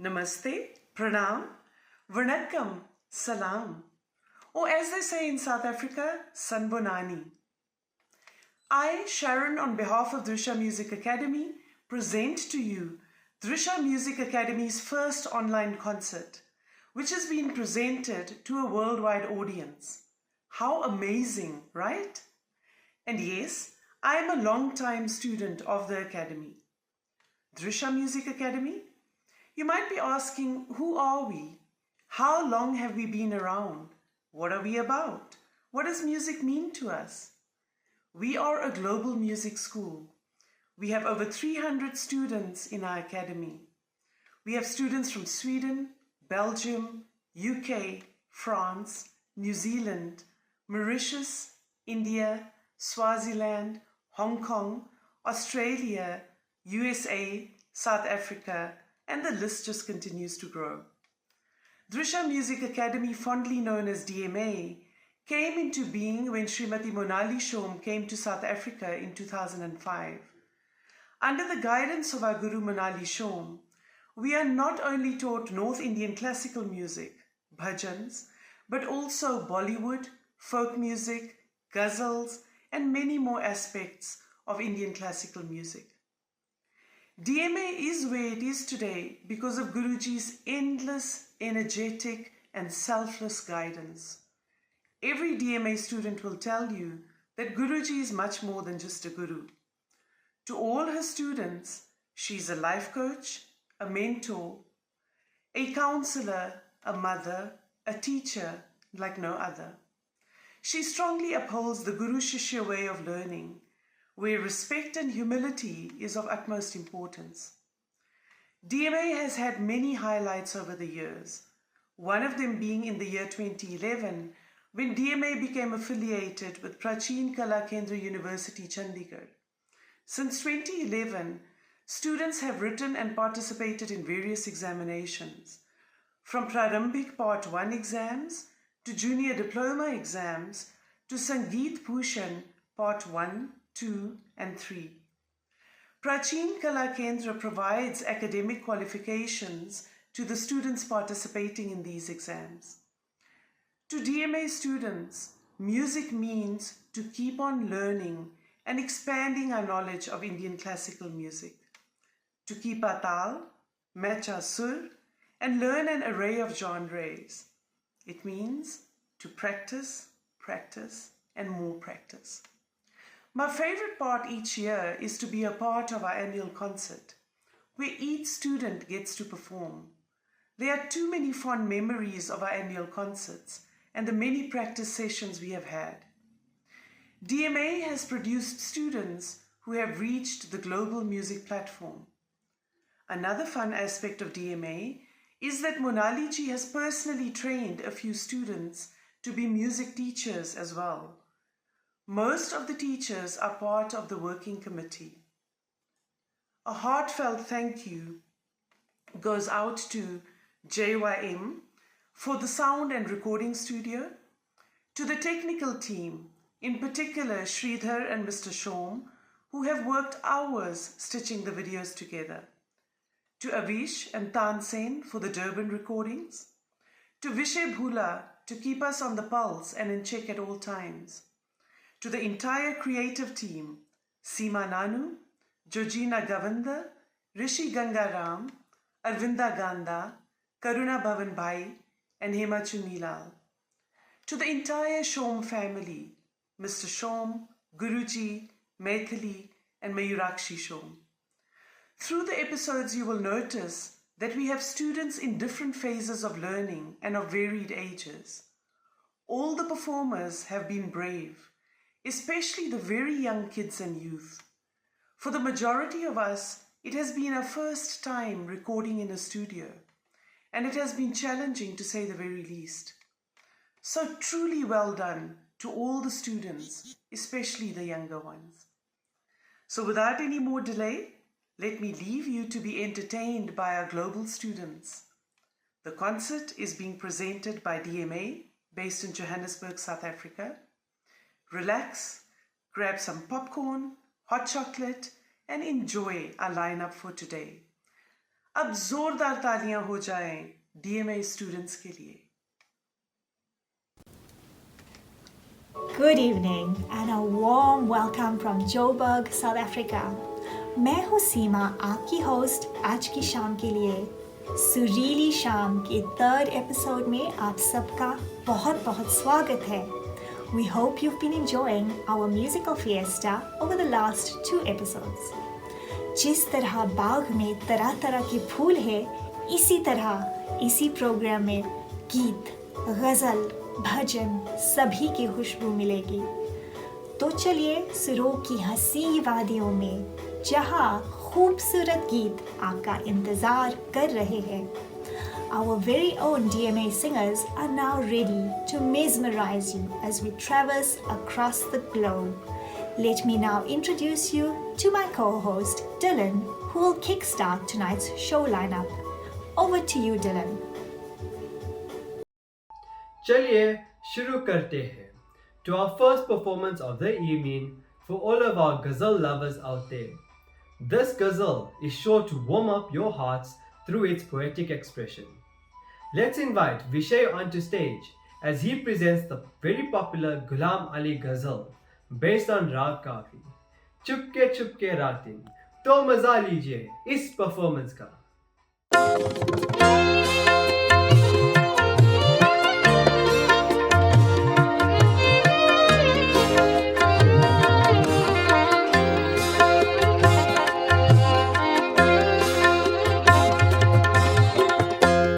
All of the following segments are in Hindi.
Namaste, Pranam, Vanakkam, Salam, or as they say in South Africa, Sanbonani. I, Sharon, on behalf of Drisha Music Academy, present to you Drisha Music Academy's first online concert, which has been presented to a worldwide audience. How amazing, right? And yes, I am a long-time student of the Academy. Drisha Music Academy? You might be asking, who are we? How long have we been around? What are we about? What does music mean to us? We are a global music school. We have over 300 students in our academy. We have students from Sweden, Belgium, UK, France, New Zealand, Mauritius, India, Swaziland, Hong Kong, Australia, USA, South Africa, and the list just continues to grow. Drisha Music Academy, fondly known as DMA, came into being when Srimati Monali Shom came to South Africa in 2005. Under the guidance of our Guru Monali Shom, we are not only taught North Indian classical music, bhajans, but also Bollywood, folk music, ghazals, and many more aspects of Indian classical music. DMA is where it is today because of Guruji's endless, energetic, and selfless guidance. Every DMA student will tell you that Guruji is much more than just a guru. To all her students, she's a life coach, a mentor, a counselor, a mother, a teacher like no other. She strongly upholds the Guru Shishya way of learning, where respect and humility is of utmost importance. DMA has had many highlights over the years, one of them being in the year 2011 when DMA became affiliated with Prachin Kala Kendra University, Chandigarh. Since 2011, students have written and participated in various examinations, from Prarambhik Part 1 exams to Junior Diploma exams to Sangeet Bhushan Part 1, 2 and 3. Prachin Kala Kendra provides academic qualifications to the students participating in these exams. To DMA students, music means to keep on learning and expanding our knowledge of Indian classical music, to keep our tal, match our sur, and learn an array of genres. It means to practice, practice, and more practice. My favorite part each year is to be a part of our annual concert, where each student gets to perform. There are too many fond memories of our annual concerts and the many practice sessions we have had. DMA has produced students who have reached the global music platform. Another fun aspect of DMA is that Monali ji has personally trained a few students to be music teachers as well. Most of the teachers are part of the working committee. A heartfelt thank you goes out to JYM for the sound and recording studio, to the technical team, in particular Sridhar and Mr. Shom, who have worked hours stitching the videos together, to Avish and Tansen for the Durban recordings, to Vishay Bhula to keep us on the pulse and in check at all times, to the entire creative team, Seema Nanu, Georgina Govanda, Rishi Gangaram, Arvinda Ganda, Karuna Bhavan Bhai, and Hema Chunilal. To the entire Shom family, Mr. Shom, Guruji, Maithili, and Mayurakshi Shom. Through the episodes, you will notice that we have students in different phases of learning and of varied ages. All the performers have been brave, especially the very young kids and youth. For the majority of us, it has been our first time recording in a studio, and it has been challenging to say the very least. So truly well done to all the students, especially the younger ones. So without any more delay, let me leave you to be entertained by our global students. The concert is being presented by DMA, based in Johannesburg, South Africa. Relax, grab some popcorn, hot chocolate, and enjoy our lineup for today. अब जोरदार तालियां हो जाएं DMA स्टूडेंट्स के लिए। Good evening and a warm welcome from Joburg, South Africa. मैं हूँ सीमा, आपकी होस्ट आज की शाम के लिए। सुरीली शाम के 3rd एपिसोड में आप सबका बहुत बहुत स्वागत है। We hope you've been enjoying our musical fiesta over the last 2 episodes. जिस तरह बाग में तरह तरह के फूल है, इसी तरह इसी प्रोग्राम में गीत, गज़ल, भजन सभी की खुशबू मिलेगी। तो चलिए सुरों की हंसी वादियों में जहाँ खूबसूरत गीत आपका इंतज़ार कर रहे हैं। Our very own DMA singers are now ready to mesmerize you as we traverse across the globe. Let me now introduce you to my co-host Dylan, who will kickstart tonight's show lineup. Over to you, Dylan. चलिए शुरू करते हैं. To our first performance of the evening for all of our ghazal lovers out there. This ghazal is sure to warm up your hearts through its poetic expression. Let's invite Vishay onto stage as he presents the very popular Ghulam Ali ghazal based on Raag Kafi. Chupke Chupke रातें, तो मजा लीजिए इस परफॉर्मेंस का.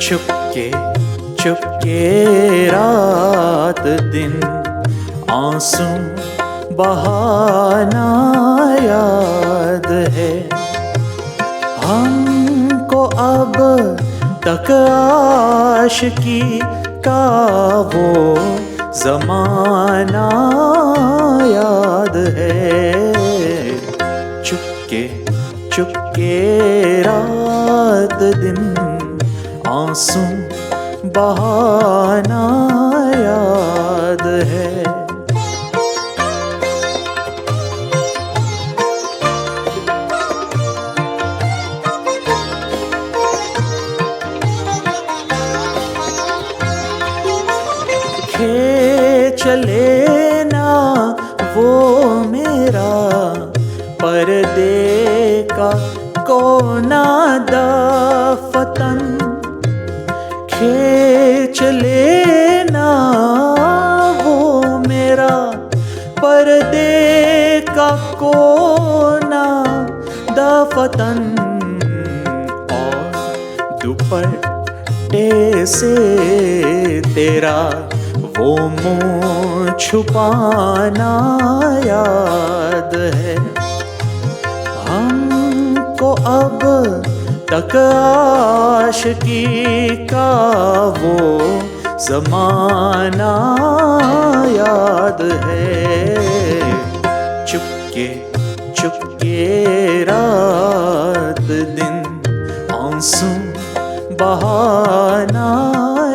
चुपके चुपके रात दिन आंसू बहाना याद है हमको अब तक आशिकी का वो ज़माना याद है चुपके चुपके रात दिन आंसू बहाना याद है चले ना वो मेरा पर्दे का कोना दफतन खींच लेना वो मेरा पर्दे का कोना दफतन और दुपट्टे से तेरा वो मुँह छुपाना याद है हमको अब तक आशिकी का वो ज़माना याद है चुपके चुपके रात दिन आंसू बहाना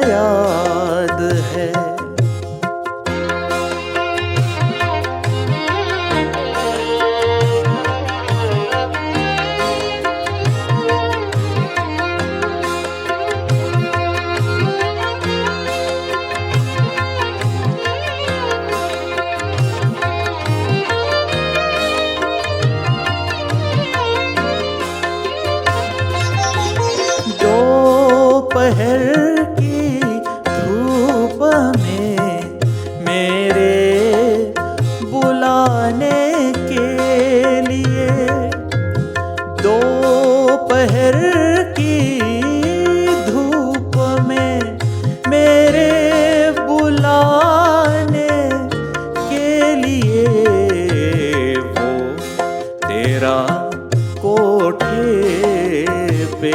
याद है दोपहर की धूप में मेरे बुलाने के लिए दोपहर की धूप में मेरे बुलाने के लिए वो तेरा कोठे पे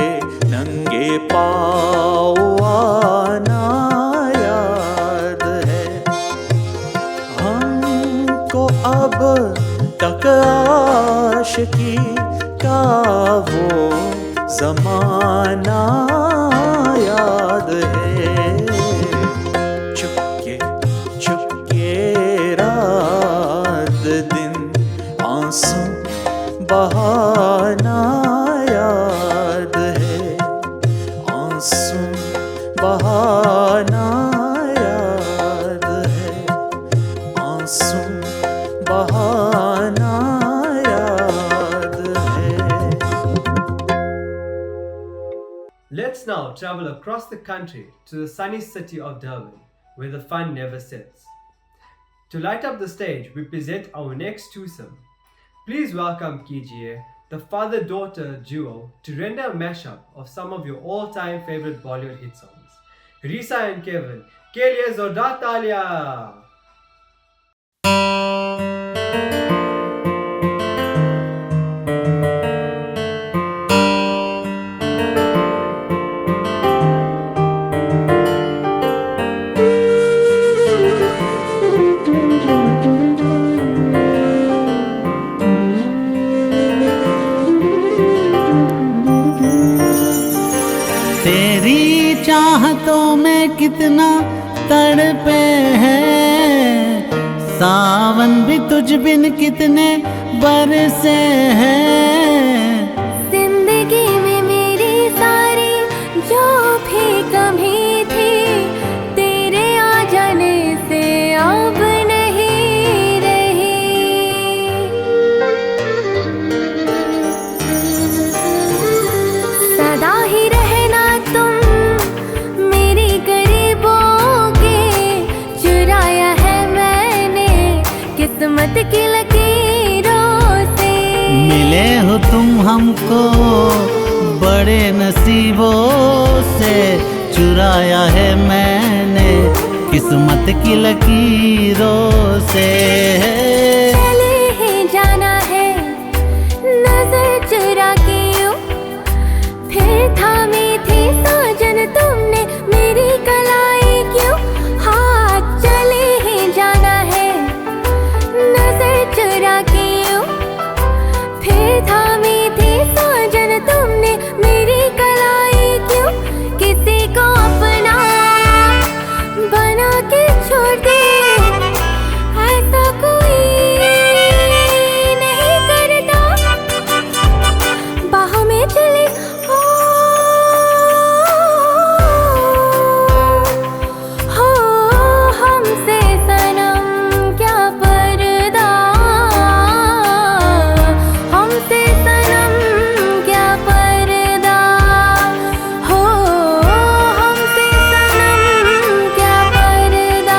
नंगे पाँव आना याद है हमको अब तक आशिकी का वो ज़माना याद है चुपके चुपके रात दिन आंसू बहाना याद है now travel across the country to the sunny city of Durban, where the fun never sets. To light up the stage, we present our next twosome. Please welcome Kijiye, the father-daughter duo, to render a mashup of some of your all-time favorite Bollywood hit songs. Risa and Kevin, ke liye zordar taaliyan! तेरी चाहतों में कितना तड़पे हैं, सावन भी तुझ बिन कितने बरसे हैं। जिंदगी में मेरी सारी जो भी कमी थी, तेरे आ जाने से अब नहीं रही। सदा ही रहना तुम मेरी गरीबों के, चुराया है मैंने किस्मत की लकीरों से। मिले हो तुम हमको बड़े नसीबों से, चुराया है मैंने किस्मत की लकीरों से। चले ही जाना है नजर चुरा के यूं, फिर थामी थी साजन तुमने मेरी कलाई क्यों। हाथ चले ही जाना है नजर चुरा के यूं, फिर थामी थी साजन तुमने मेरी कलाई क्यों। किसी को अपना बना के छोड़ दे, ऐसा कोई नहीं करता। बाहों में चले हो हमसे सनम क्या पर्दा, हमसे सनम क्या पर्दा, हो हमसे सनम क्या पर्दा।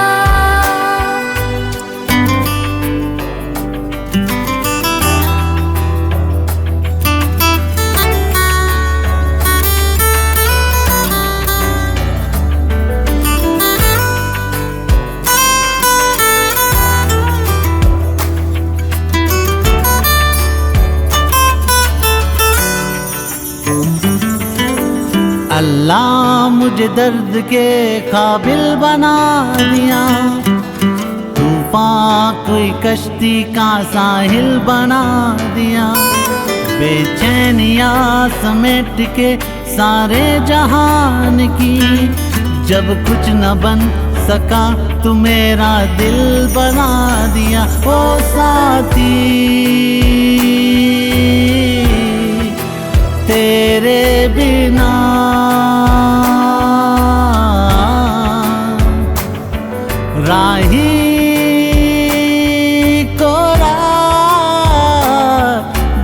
अल्लाह मुझे दर्द के काबिल बना दिया, तूफान कोई कश्ती का साहिल बना दिया। बेचैनिया समेट के सारे जहान की, जब कुछ न बन सका तू मेरा दिल बना दिया। ओ साथी तेरे बिना राही कोरा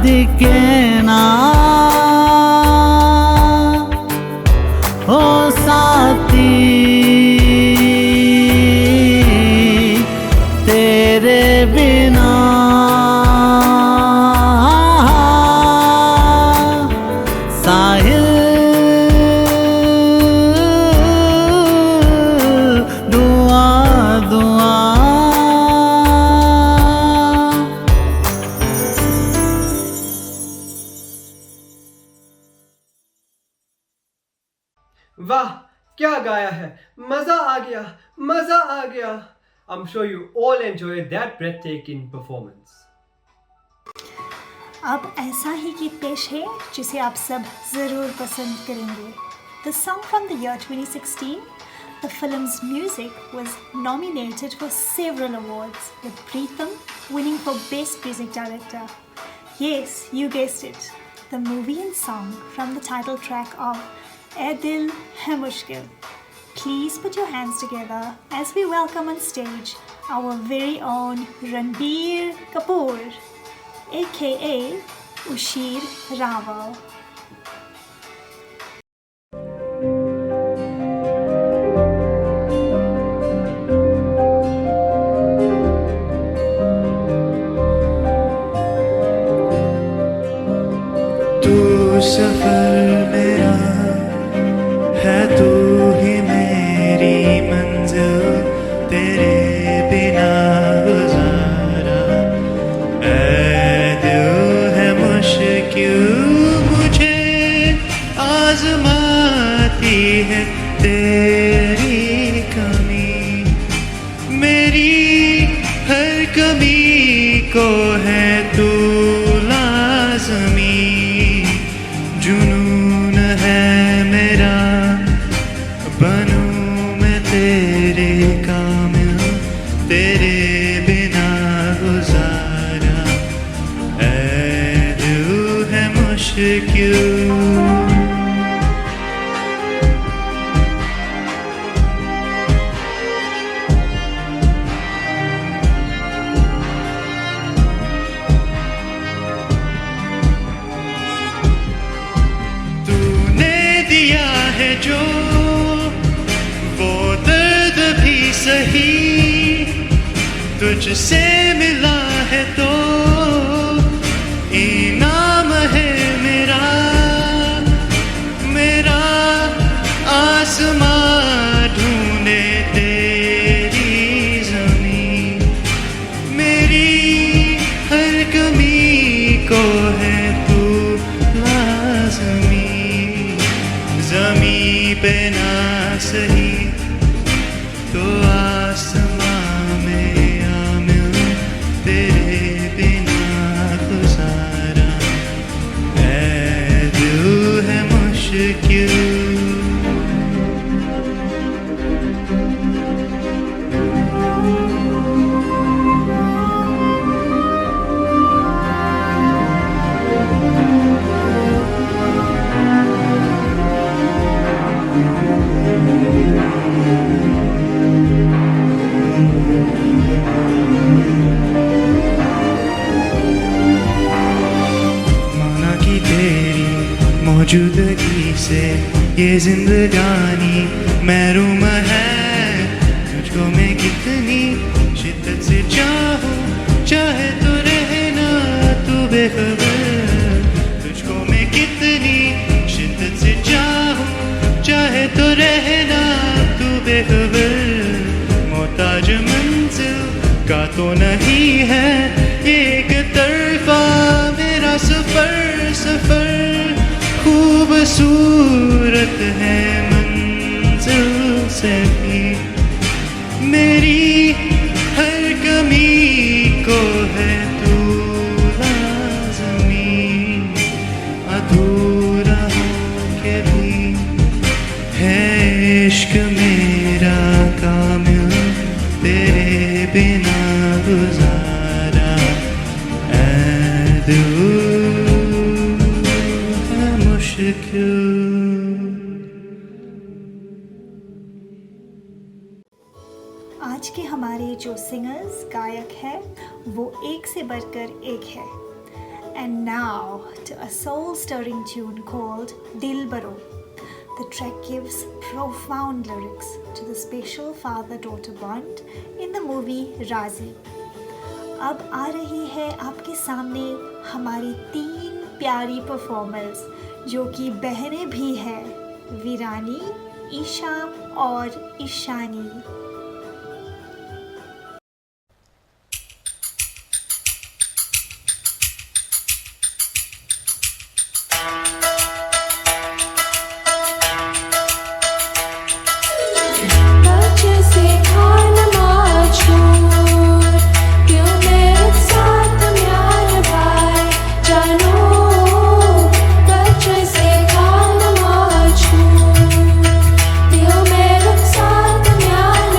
दिखे ना। ओ साथी तेरे बिना साहिल दुआ दुआ। वाह, क्या गाया है! मजा आ गया, मजा आ गया! I'm sure you all enjoyed that breathtaking performance. अब ऐसा ही गीत पेश है जिसे आप सब ज़रूर पसंद करेंगे। The song from the year 2016, the film's music was nominated for several awards, with Pritham winning for Best Music Director. Yes, you guessed it, the movie and song from the title track of "Ae Dil Hai Mushkil." Please put your hands together as we welcome on stage our very own Ranbir Kapoor, aka Usheer Raval. सफर मेरा है तू ही मेरी मंजिल, तेरे बिना गुजारा ऐ दिल है मुश्किल मुझे आजमाती है तेरी कमी, मेरी हर कमी को है तू लाज़मी। जुनून है मेरा बनूं मैं तेरे कामिल, तेरे बिना गुजारा ऐ दिल है मुश्किल। जो वो दर्द भी सही तुझसे मिला है तो इनाम है मेरा, मेरा आसमां ढूंढे तेरी ज़मीं, मेरी हर कमी को है तू लाज़मी। ज़मीं पे ना सही तो आसमां में आमिल, तेरे बिना गुजारा ऐ दिल है मुश्किल। मौजूदगी से ये जिंदगानी महरूम है, तुझको मैं कितनी शिद्दत से चाहूं चाहे तो रहना तू बेखबर, तुझको मैं कितनी शिद्दत से चाहूं चाहे तो रहना तू बेखबर। मोहताज मंजिल का तो नहीं है एक तरफा मेरा सफर, सफर खूबसूरत है मंजिल से भी, मेरी हर कमी को है तू लाज़मी। अधूरा हो के भी है इश्क मेरा कामिल, तेरे बिना गुजारा ऐ दिल आज के हमारे जो सिंगर्स गायक हैं वो एक से बढ़कर एक है। And now to a soul-stirring tune called Dilbaro. The track gives profound lyrics to the special father-daughter bond in the movie Razi. अब आ रही है आपके सामने हमारी 3 प्यारी परफॉर्मर्स जो कि बहनें भी हैं, वीरानी, ईशा और ईशानी। साथ म्यान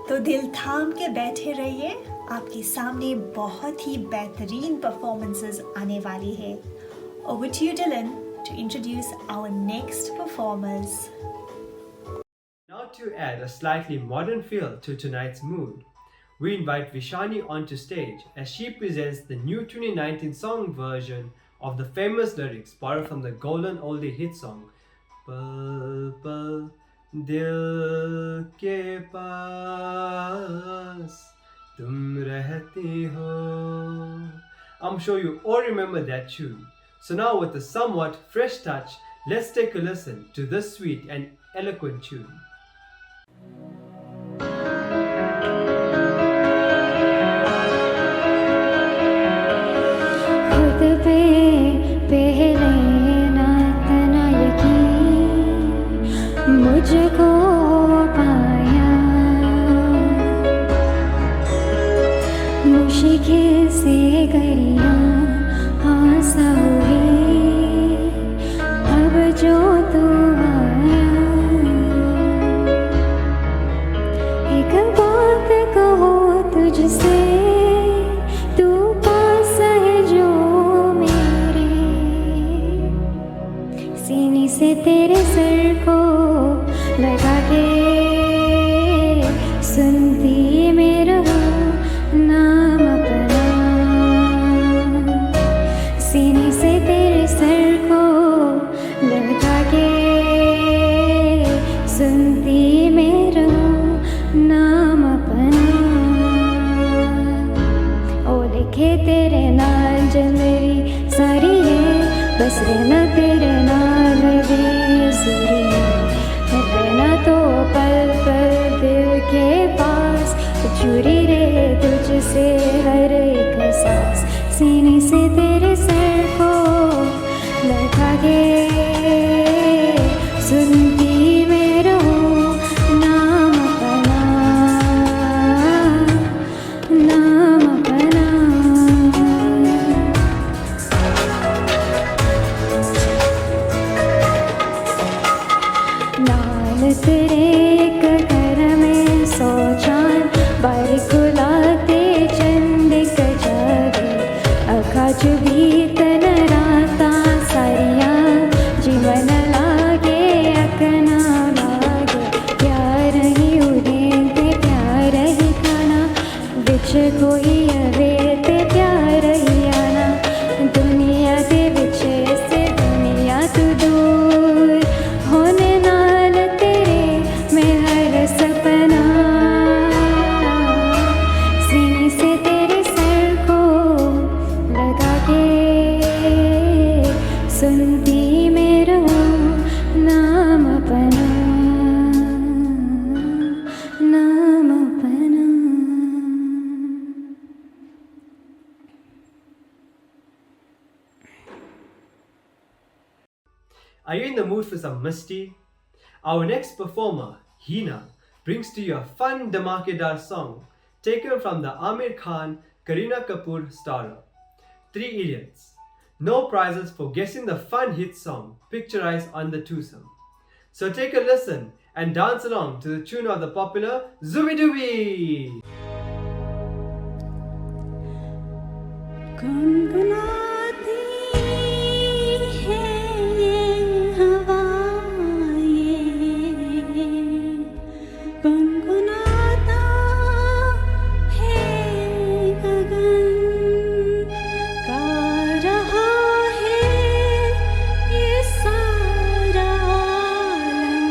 तो दिल थाम के बैठे रहिए, आपके सामने बहुत ही बेहतरीन परफॉर्मेंसेस आने वाली है. Over to you, Dylan, to introduce our next performers. Now to add a slightly modern feel to tonight's mood, we invite Vishani onto stage as she presents the new 2019 song version of the famous lyrics borrowed from the golden oldie hit song Pal Pal Dil Ke Paas Tum Rehti Ho. I'm sure you all remember that tune. So now with a somewhat fresh touch, let's take a listen to this sweet and eloquent tune. खुद पे पहले ना इतना यकीन मुझको पाया, मुश्किल से गरियां आसा हुई, अब जो तू आया. एक बात कहो तुझसे, तू पास है जो मेरे, सीने से तेरे सर को लगा के सुनती मैं रहूं नाम अपना. सीने से तेरे सर को लगा के सुनती मैं रहूं नाम अपना. ओ लिखे तेरे नाल जिंदगी सारी है, बस रहना तेरे नाल बेसुरी है, रहना तो पल पल दिल के पास, जुड़ी रहे तुझसे हर एक सांस. सीने से तेरे सर को लगा के सुनती मैं रहूं नाम अपना, नाम अपना. नाल तेरे ककर में सो चांद बारिक गुलाते चंद कजागे, अखा चुभी तन राता सारिया जीवन लागे अकना लागे. प्यार ही उड़े ते प्यार ही खाना, बिच कोई अवे ते प्यार ही आना. दुनिया दे बिच से दुनिया तू दूर होने नाल तेरे मैं हर सपना. सीने से तेरे सर को लगा के सुनती मैं रहूं नाम अपना, नाम अपना. Are you in the mood for some misty? Our next performer, Hina, brings to you a fun Dhamakedar song taken from the Amir Khan Kareena Kapoor starrer, Three Idiots. No prizes for guessing the fun hit song picturized on the twosome. So take a listen and dance along to the tune of the popular Zooby Dooby! गुनगुनाती है ये हवाएं, गुनगुनाता है गगन, गा रहा है ये सारा आलम.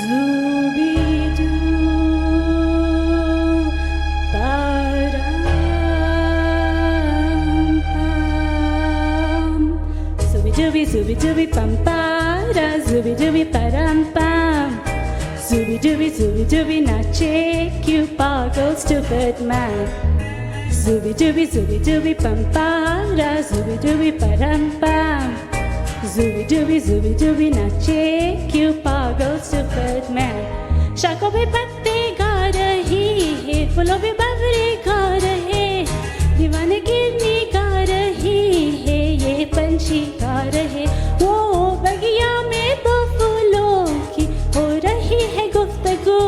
ज़ूबी-दू Zooby dooby pam para, zooby dooby param pam. Zooby dooby nache, you pagal stupid man. Zooby dooby pam para, zooby dooby param pam. Zooby dooby nache, you pagal stupid man. शाखों पे पत्ते गा रही है, फूलों पे बबरे गा रहे, दीवाने गिरनी गा रही है, ये पंछी गा रहे. वो बगिया में दो फूलों की हो रही है गुफ्तगू,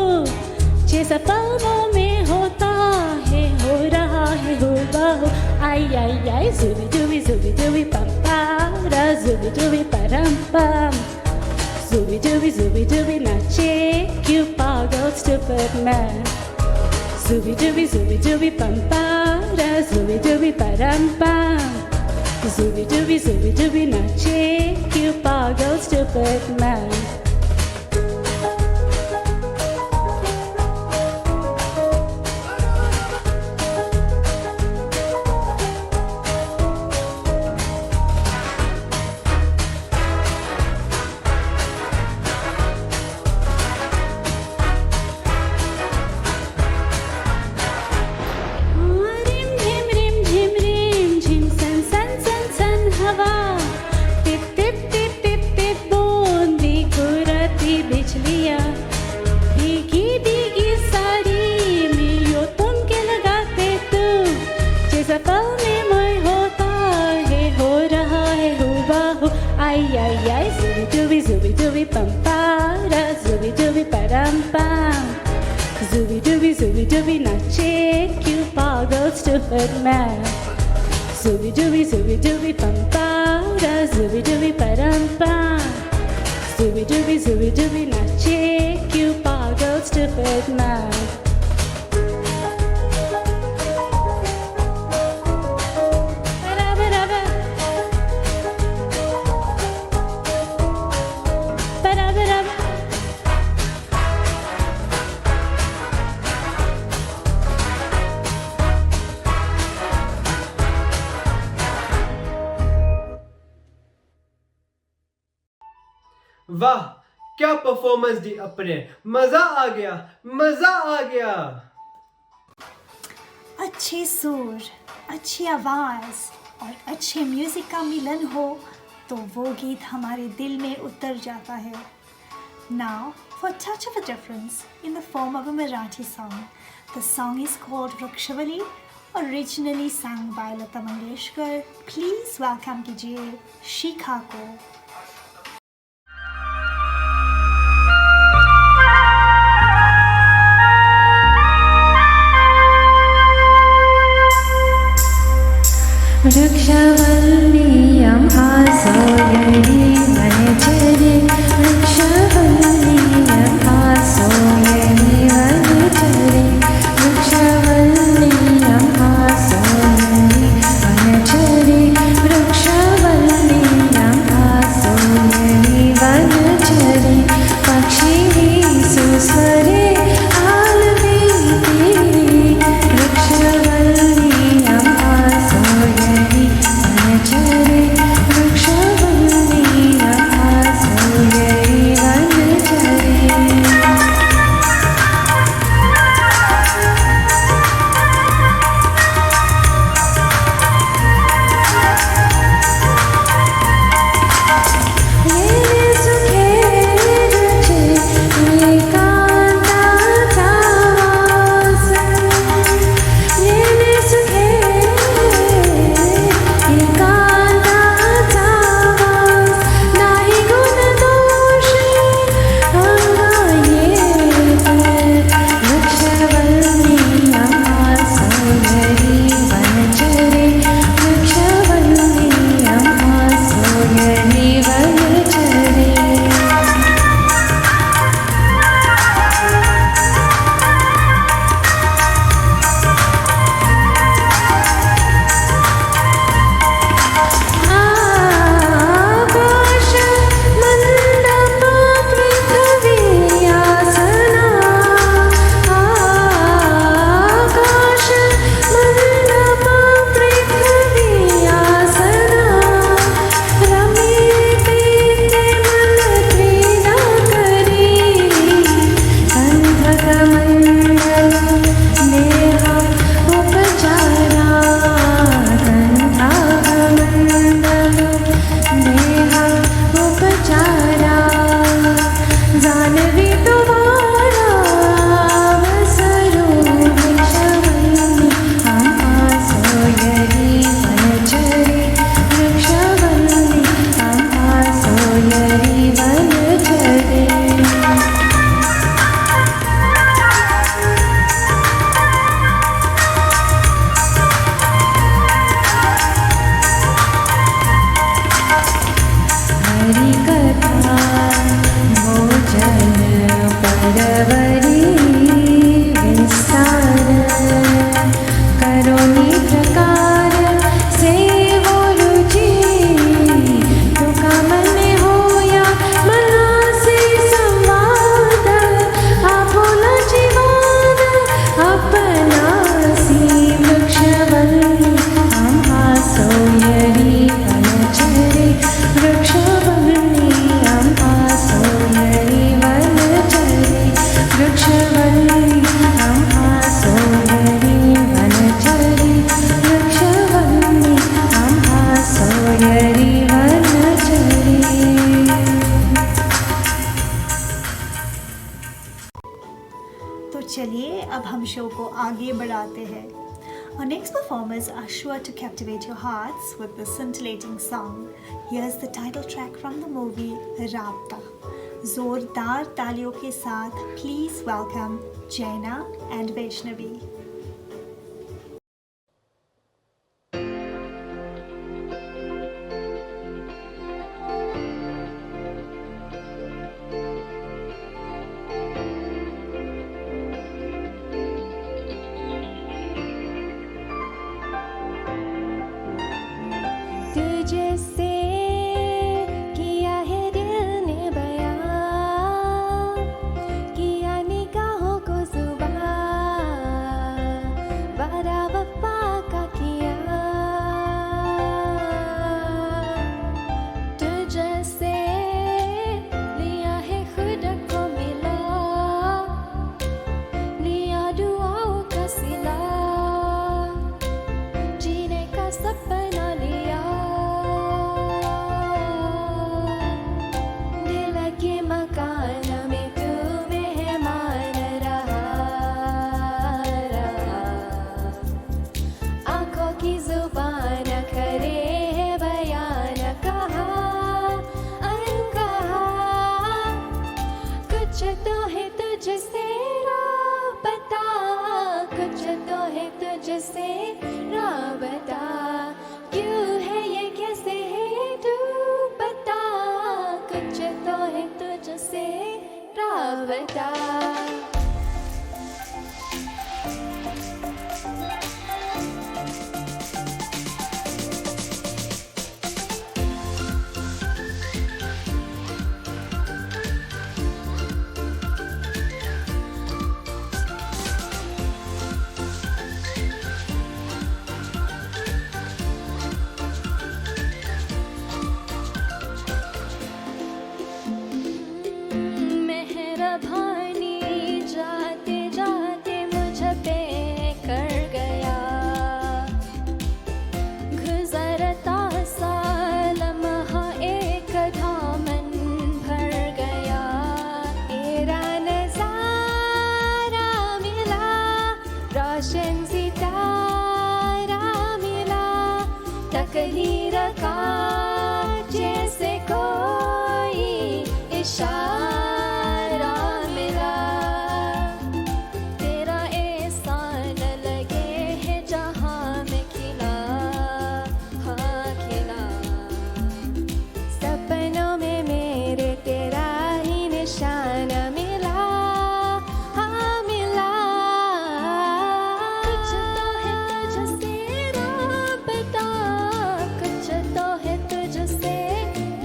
जैसा फिल्मों में होता है हो रहा है हूबहू आई आई आई zubi dubi pam para zubi param pam zubi dubi nache क्यों पागल stupid man zubi dubi pam para zubi param pam zubi dubi nache क्यों पागल stupid man zubi dubi pam para zubi param pam zubi dubi nache क्यों पागल stupid man zubi dubi pam para zubi param pam zubi dubi nache क्यों पागल stupid man वाह क्या परफॉर्मेंस दी अपने मजा आ गया अच्छे सुर, अच्छी आवाज़ और अच्छे म्यूज़िक का मिलन हो तो वो गीत हमारे दिल में उतर जाता है. Now, for a touch of a difference in the form of a Marathi song, the song is called Vrikshavali, originally sung by Lata Mangeshkar. Please welcome कीजिए शिखा को. वृक्षवल्लीयं आसोयरि वनचरि वृक्षवल्लीयं आसोयरि वनचरि वृक्षवल्लीयं आसोयरि वनचरि वृक्षवल्लीयं आसोयरि वनचरि पक्षिणि सुस्वरे आलवेति वृक्षवल्लीयं आसोयरि वनचरि वृक्षवल्लीयं आसोयरि वनचरि ये सुखे रचे ये सागरवरी विस्तार करोनी प्रकार सेवो रुचि तुका मने होया मनासे संवाद आपुला जीवन अपनासी वृक्षवल्ली आम्हा सोयरी वनचरे वृक्षवल्ली आम्हा सोयरी वनचरे वृक्षवल्ली आम्हा सोयरी वनचरे वृक्षवल्ली आम्हा सोयरी वनचरे। तो चलिए अब हम शो को आगे बढ़ाते हैं. Our next performers are sure to captivate your hearts with this scintillating song. Here's the title track from the movie Rabta. जोरदार तालियों के साथ please welcome Jaina and Vaishnavi. तुझसे किया है दिल ने बयां किया निगाहों को ज़ुबां वादा वफ़ा का किया तुझसे लिया है खुद को मिला लिया दुआओं का सिला जीने का सपना लिया दिल के मकान में तू मेहमान रहा आंखों की जुबान करे है बयान कहा अनकहा कुछ तो है तुझसे राबता कुछ तो है तुझसे राबता क्यों है ये कैसे है तू बता कुछ तो है तुझसे राबता मेहरबानी जाते जाते मुझ पे कर गया गुज़रता सा लम्हा एक दामन भर गया तेरा नज़ारा मिला रोशन सितारा मिला तकदीर का जैसे कोई इशारा मिला तेरा एहसान लगे है जहाँ में खिला हाँ खिला सपनों में मेरे तेरा ही निशान मिला हाँ मिला कुछ तो है तुझसे राबता कुछ तो है तुझसे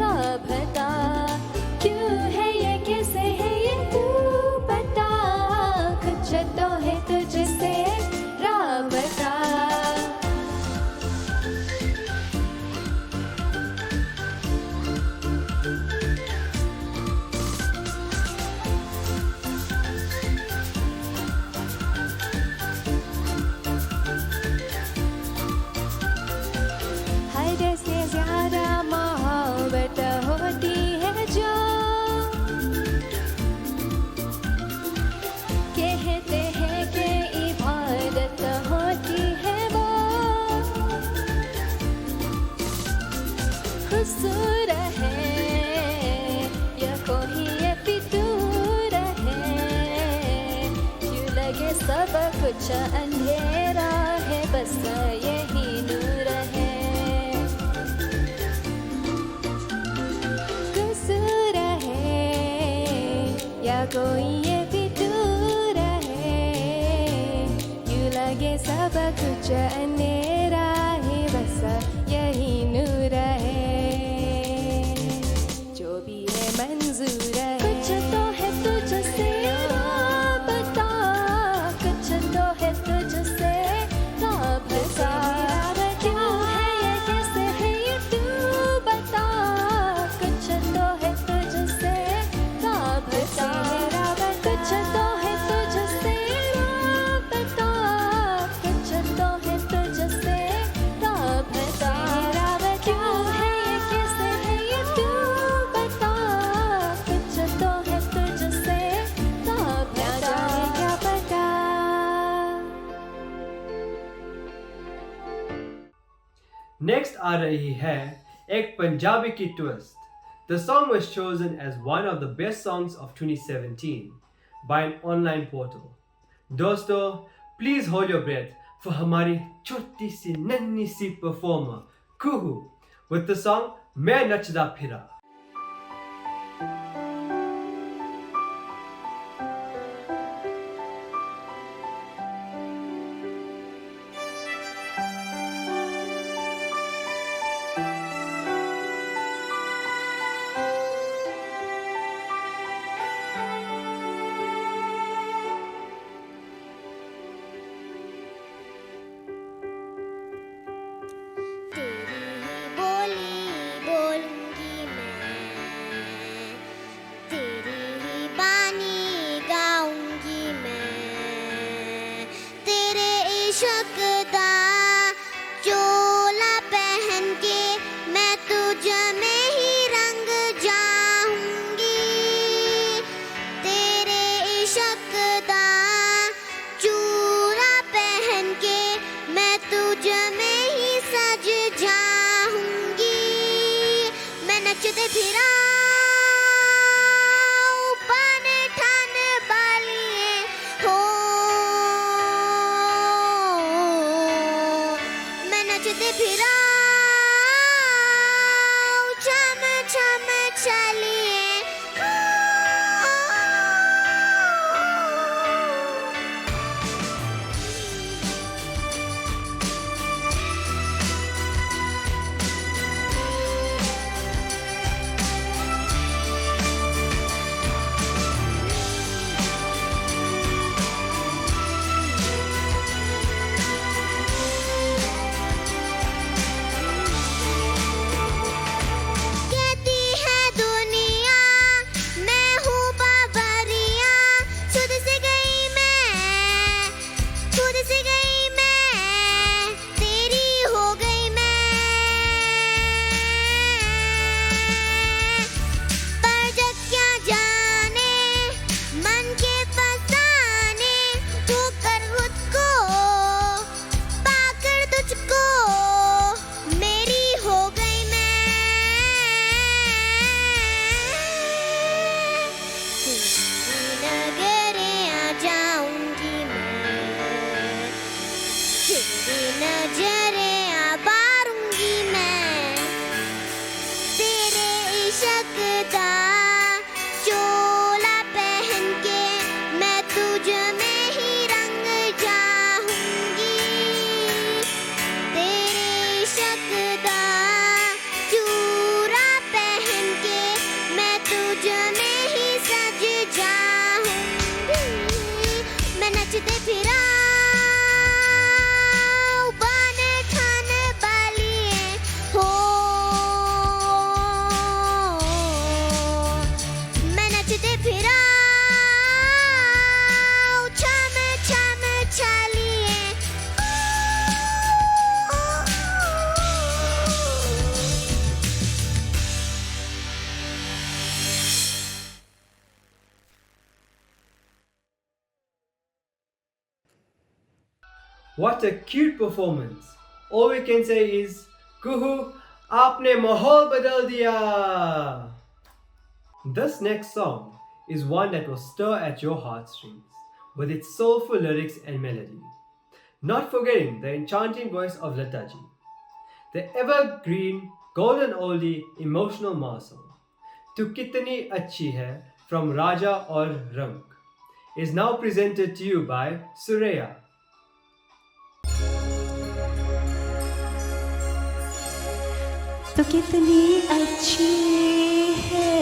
राबता क्यों है ये कैसे है ये तू बता कुछ तो है तुझसे राबता हद से ज्यादा मोहब्बत होती है जो कहते हैं कि इबादत होती है वो हुसूर है या कोई ये फितूर है क्यों लगे सब कुछ अंधेरा है बस यही नूर है कसूर है या कोई ये में सब कुछ अंधेरा है, बस यही नूर है, जो भी है मंजूर है। कुछ तो है तुझसे राबता, कुछ तो है तुझसे राबता, क्यों है ये, कैसे है ये तू बता, कुछ तो है तुझसे राबता, कुछ तो है तुझसे राबता, कुछ तो है तुझसे राबता, क्यों है ये, कैसे है ये तू बता, कुछ तो है तुझसे राबता, क्या पता। Next आ रही है एक पंजाबी की twist. The song was chosen as one of the best songs of 2017 by an online portal. दोस्तों, please hold your breath for हमारी छोटी सी नन्ही सी performer Kuhu with the song मैं नचदा फिरा. तेरी ही बोली बोलूंगी मैं, तेरी ही बानी गाऊंगी मैं, तेरे इश्क दा चोला पहन के मैं तुझ में ही रंग जाऊंगी, तेरे इश्क दा चूड़ा पहन के मैं तुझ में ही सज जाऊंगी, मैं नचते फिरा बन ठन बालिए हो, मैं नचते फिरा छम छम चलिए हो। कहती है दुनिया मैं हूँ बाबरिया, खुद से गई मैं, खुद से गई मैं, तेरी हो गई मैं, पर जग क्या जाने मन के फसाने, तू कर खुद को पाकर तुझको मेरी हो गई मैं, तेरी नगरे आ जाऊंगी मैं, तेरी नजरे आ बारूंगी मैं, तेरे इश्क दा चोला पहन के मैं तुझ में ही रंग जाऊंगी, तेरे इश्क दा चूड़ा पहन के मैं तुझ में ही सज जाऊंगी, मैं नचते फिरा बन ठन बालिए हो, मैं नचते फिरा छम छम चलिए हो। What a cute performance. All we can say is Kuhu, आपने माहौल बदल दिया. This next song is one that will stir at your heartstrings with its soulful lyrics and melody. Not forgetting the enchanting voice of Lataji. The evergreen, golden oldie emotional morsel, Tu Kitni Achhi Hai from Raja Aur Rang is now presented to you by Suraya. तो कितनी अच्छी है,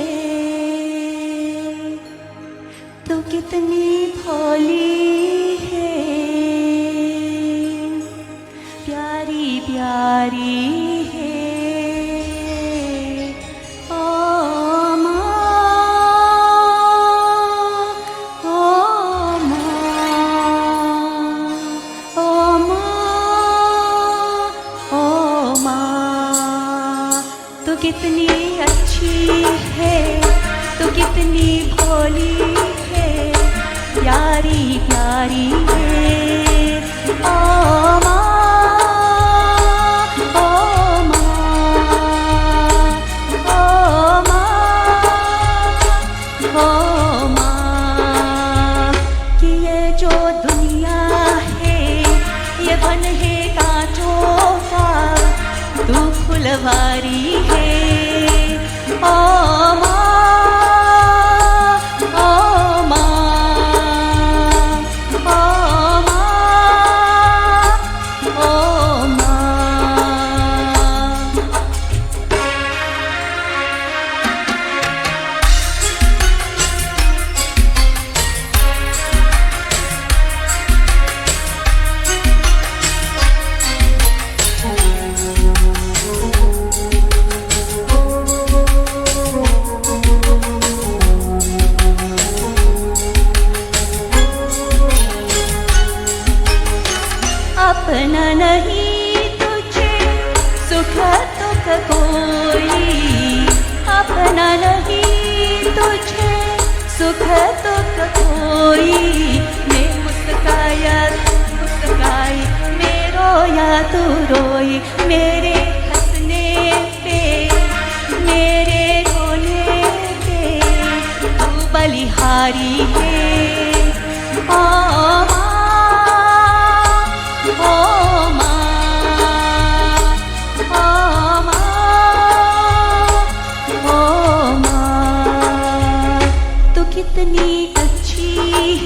तो कितनी भोली है, प्यारी प्यारी है। ओ माँ, ओ माँ, ओ माँ, ओ माँ, तो कितनी अच्छी है, तो कितनी भोली है, प्यारी प्यारी है। ओ माँ, ओ माँ, ओ माँ, ओ माँ, कि ये जो दुनिया है ये बन है कांटों का, तू फुलवारी है। ओ माँ, ओ माँ, ओ माँ, ओ माँ। अपना नहीं तुझे सुख दुख कोई, अपना नहीं तुझे सुख दुख कोई। मैं मुस्काया मुस्काई, मैं रोया तू रोई, मेरे हंसने पे मेरे रोने पे तू बलिहारी है। ओ कितनी अच्छी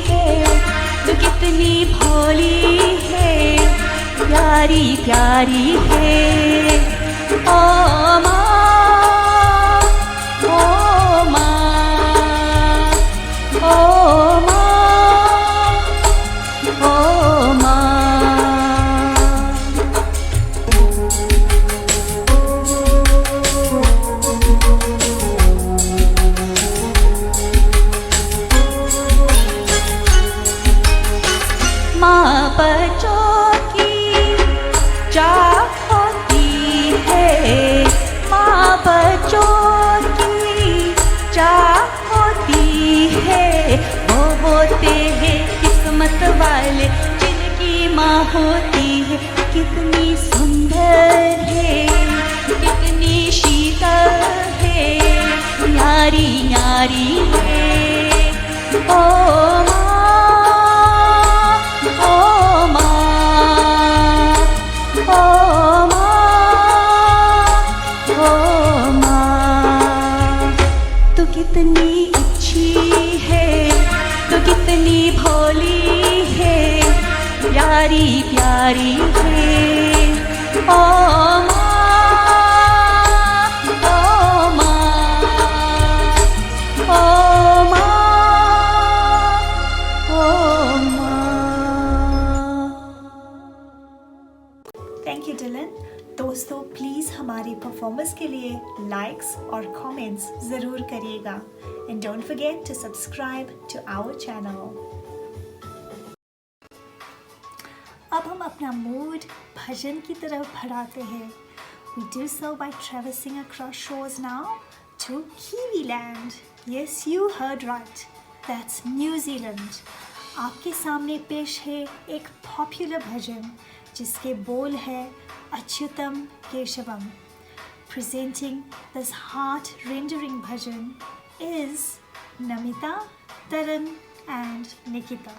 है, तो कितनी भोली है, प्यारी प्यारी है। ओ माँ, ओ माँ, ओ माँ, ओ माँ। माँ बच्चों की चाह होती है, माँ बच्चों की चाह होती है। वो होते हैं किस्मत वाले जिनकी माँ होती है। कितनी सुंदर है, कितनी शीतल है, न्यारी न्यारी है। ओ कितनी अच्छी है, तो कितनी भोली है, प्यारी प्यारी है। ओ माँ, ओ माँ, ओ माँ, ओ माँ। Thank you Dylan. दोस्तों प्लीज़ हमारी परफॉर्मेंस के लिए लाइक्स और कमेंट्स ज़रूर करिएगा and don't forget to subscribe to our channel. अब हम अपना मूड भजन की तरफ बढ़ाते हैं। We do so by traversing across shores now to Kiwiland. Yes, you heard right. That's New Zealand. आपके सामने पेश है एक पॉपुलर भजन जिसके बोल है Achyutam Keshavam. Presenting this heart-rendering bhajan is Namita, Taran and Nikita.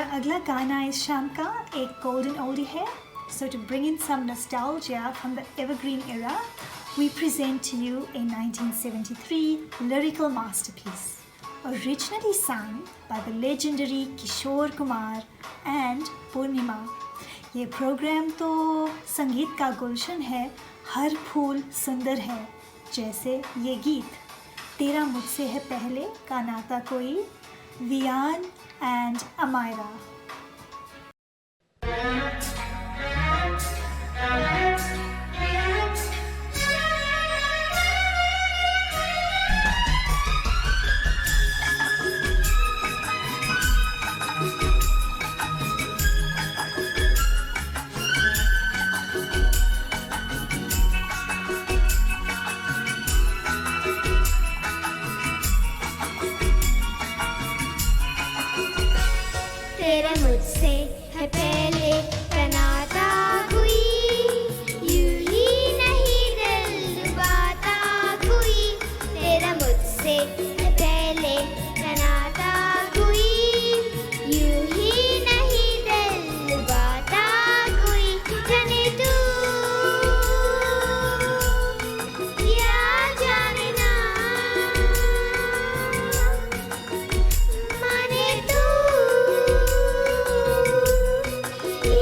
हमारा अगला गाना इस शाम का एक golden oldie है. So to bring in some nostalgia from the evergreen era, we present to you a 1973 lyrical masterpiece, originally sung by the legendary Kishore Kumar and Purnima. ये प्रोग्राम तो संगीत का गुलशन है, हर फूल सुंदर है, जैसे ये गीत तेरा मुझसे है पहले का नाता कोई, वियान एंड अमायरा. तेरा मुझसे है पहले का नाता कोई, यूं ही नहीं दिल डुबाता कोई. तेरा मुझसे है पहले का नाता कोई, यूं ही नहीं दिल डुबाता कोई. जाने तू या जाने ना, माने तू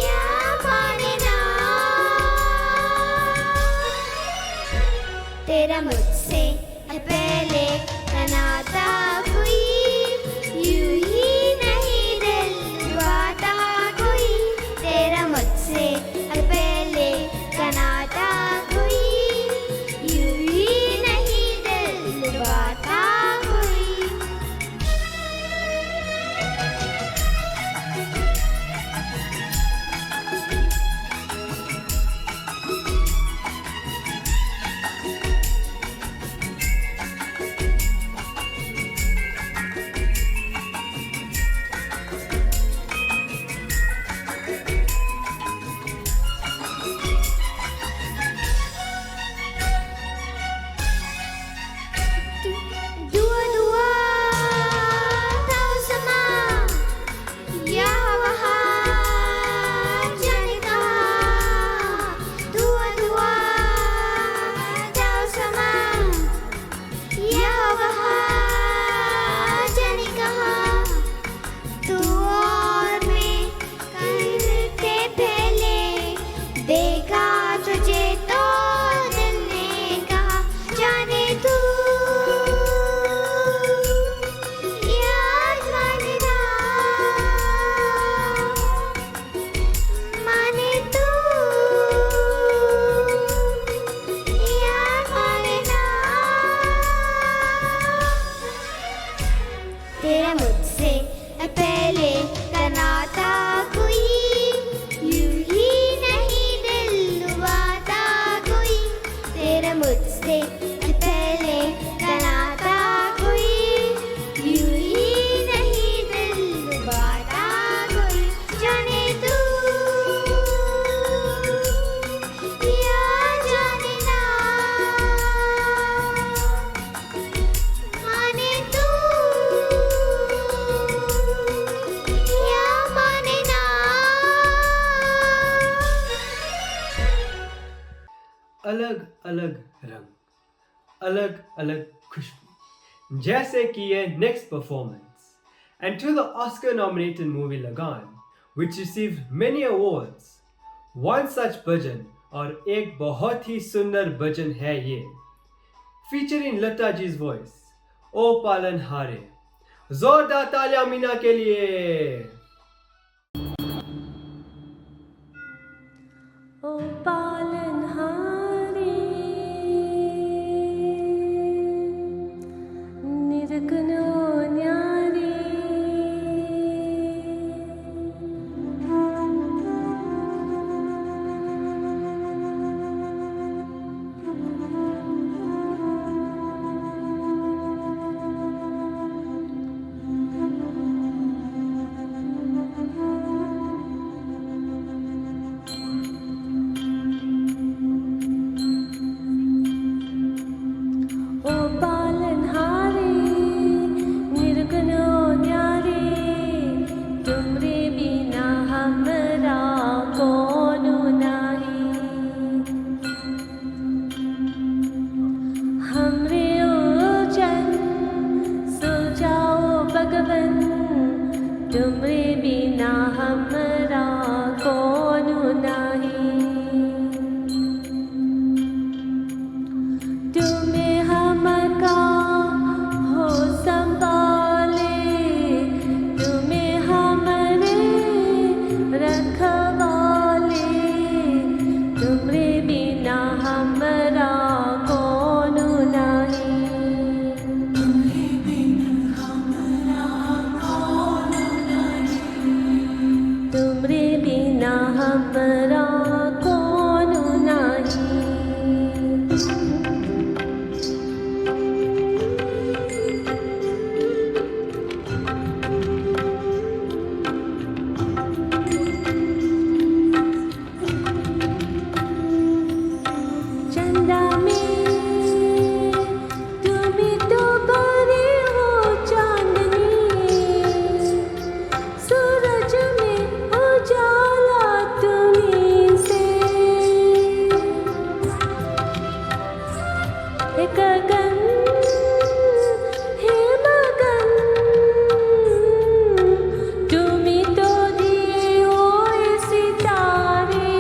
या माने ना. तेरा मुझसे है पहले का नाता कोई, यूं ही नहीं दिल डुबाता कोई. तेरा मुझसे है पहले का नाता कोई, यूं ही नहीं दिल डुबाता कोई. Dua dua tahu sama, ya wahai जाने कहाँ. Dua dua tahu sama, ya wahai जाने कहाँ. तू और मैं करते पहले देखा तुझे तो दिल ने कहा. जाने तू याद माने ना, माने तू याद माने ना. तेरा मुझसे है पहले का नाता कोई, यूं ही नहीं दिल डुबाता कोई. तेरा मुझसे है पहले का नाता कोई, यूं ही नहीं दिल डुबाता कोई. जाने तू या जाने ना, माने तू या माने ना. अलग अलग रंग, अलग अलग खुशबू, जैसे कि ये next performance. And to the Oscar nominated movie Lagan, which received many awards, one such भजन और एक बहुत ही सुंदर भजन है ये, featuring Lata Ji's voice, ओ पालनहारे. जोरदार तालियां मीना के लिए. ओ पालनहारे निरगनो न्यारे. हमरा कोनो नाही तुम्हें हमका हो संभाले तुम्हें हमरे रखवाले तुमरे बिना हमरा कोनो नाही तुमरे बिना हमरा कोनो नाही चंदा में तुम्हें तो बड़े हो चांदनी सूरज में उजाला तुम्हीं से हे गगन हे मगन तुम्हीं तो दिए हो सितारे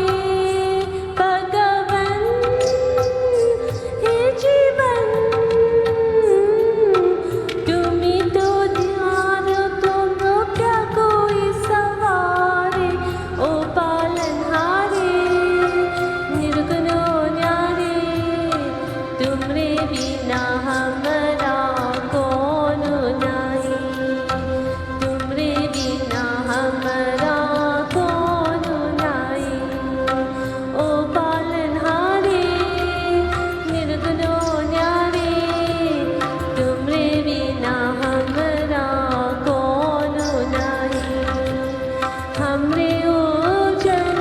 भगवन हे जीवन तुम्हीं तो ध्यान तुमको क्या कोई सवारे ओ पालनहारे निर्गुणो न्यारे तुमरे बिना हमरा कोनो नाही तुमरे बिना हमरा कोनो नाही ओ पालनहारे निर्गुणो न्यारे तुमरे बिना हमरा कोनो नाही हमरे ओजन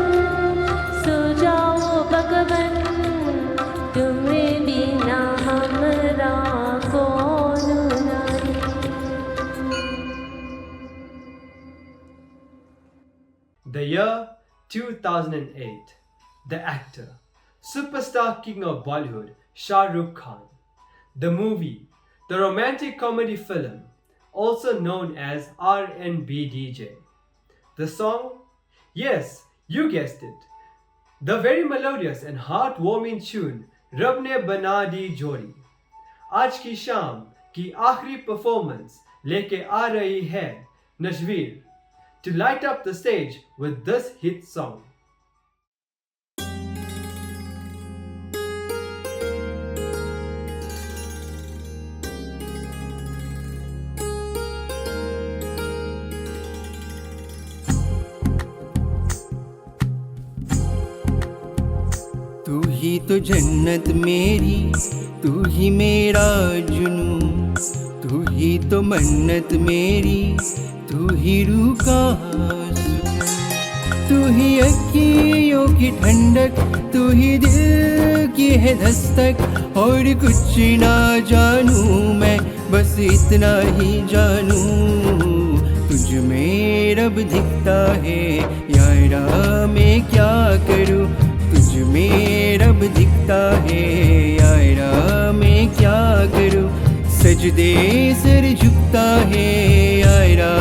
सो जाओ भगवन तुमरे बिना हमरा कोनो नाही The year 2008. The actor, superstar king of Bollywood, Shah Rukh Khan. The movie, the romantic comedy film, also known as R&B DJ. The song, yes, you guessed it. The very melodious and heartwarming tune, Rab ne bana di jodi. आज की शाम की आखिरी performance लेके आ रही है नशवीर to light up the stage with this hit song. तू ही तो जन्नत मेरी तू ही मेरा जुनून तू ही तो मन्नत मेरी तू ही रूह का सुकून तू ही अखियों की ठंडक तू ही दिल की है धस्तक और कुछ ना जानूं मैं बस इतना ही जानूं तुझ में रब दिखता है यारा मैं क्या करूं तुझ में रब दिखता है यारा मैं क्या करूं सजदे सर झुकता है यारा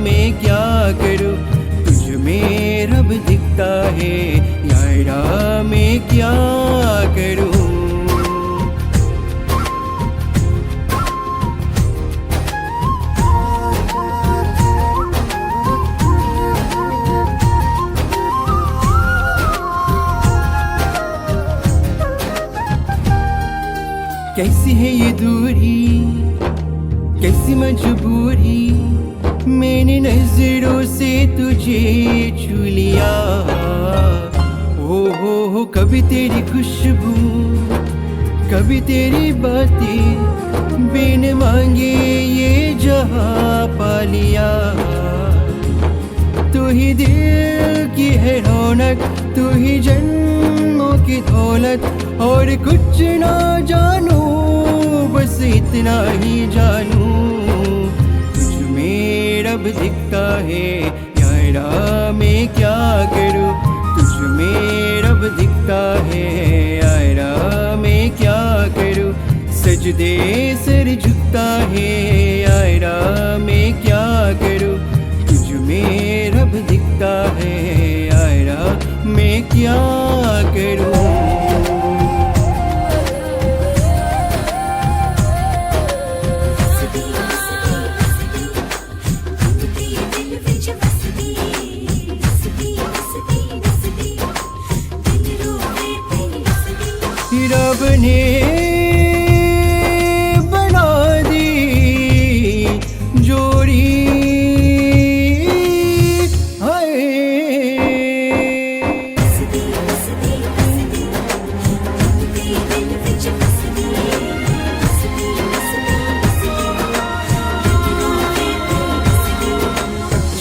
मैं क्या करूं तुझ में रब दिखता है यारा मैं क्या करूं कैसी है ये दूरी कैसी मजबूरी मैंने नजरों से तुझे छू लिया हो कभी तेरी खुशबू कभी तेरी बातें बिन मांगे ये जहां पा लिया तू ही दिल की है रौनक तू ही जन्मों की दौलत और कुछ ना जानू बस इतना ही जानू तुझ में रब दिखता है यारा मैं क्या करूं तुझ में रब दिखता है यारा मैं क्या करूं सजदे सर झुकता है यारा मैं क्या करूं तुझ में रब दिखता क्या करूं। रब ने बना दी जोड़ी हाय।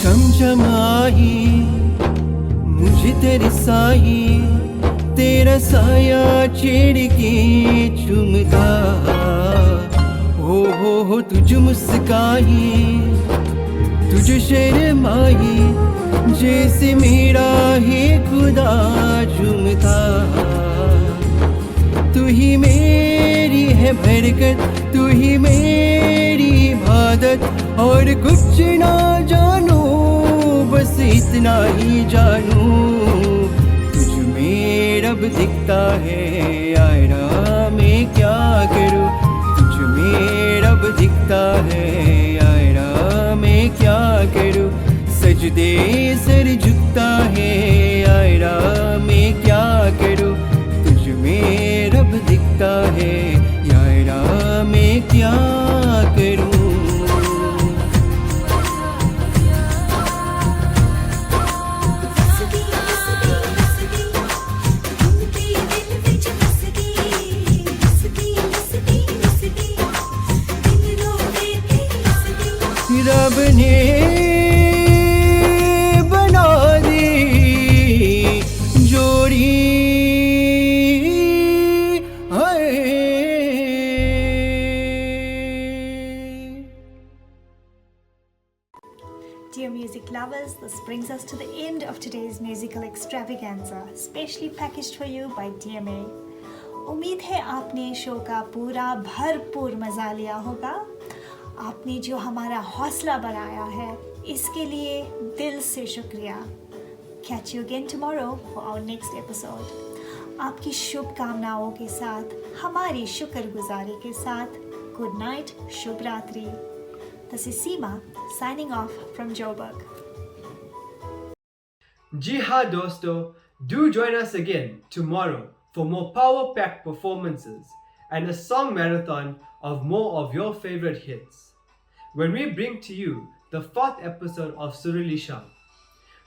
चमचमाई मुझे तरसाई, तेरा साया छेड़ के चुमता। हो तुझ मुस्काई, तुझ शर्माई, जैसे मेरा है खुदा झूमता। तू ही मेरी है बरकत, तू ही मेरी इबादत, और कुछ ना जानू बस इतना ही जानू। रब दिखता है यारा मैं क्या करूं, तुझ में रब दिखता है यारा मैं क्या करूं। सजदे सर झुकता है यारा मैं क्या करूं, तुझ में रब दिखता है यारा मैं क्या करूं। रब ने बना दी जोड़ी हाय। Dear music lovers, this brings us to the end of today's musical extravaganza, specially packaged for you by DMA. उम्मीद है आपने शो का पूरा भरपूर मज़ा लिया होगा। आपने जो हमारा हौसला बढ़ाया है इसके लिए दिल से शुक्रिया। Catch you again tomorrow for our next episode. आपकी शुभकामनाओं के साथ, हमारी शुक्रगुजारी के साथ, गुड नाइट, शुभ रात्रि। This is Seema signing off from Joburg. जी हाँ दोस्तों, do join us again tomorrow for more power-packed performances and a song marathon of more of your favorite hits, when we bring to you the 4th episode of Surili Sham.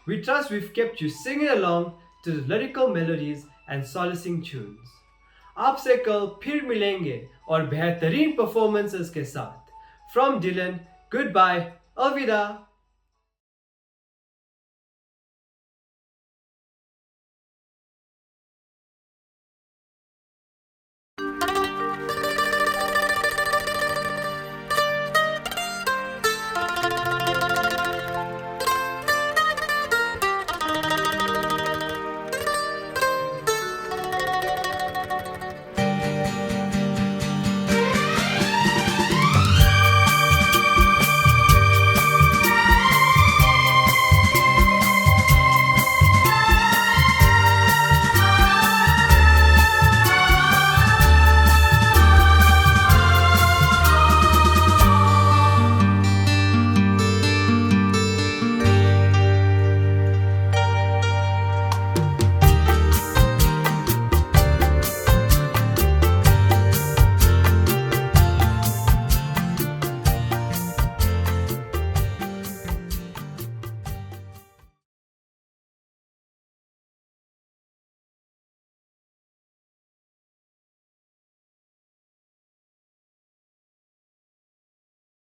We trust we've kept you singing along to the lyrical melodies and solacing tunes. आपसे कल फिर मिलेंगे और बेहतरीन performances के साथ. From Dylan, goodbye, alvida.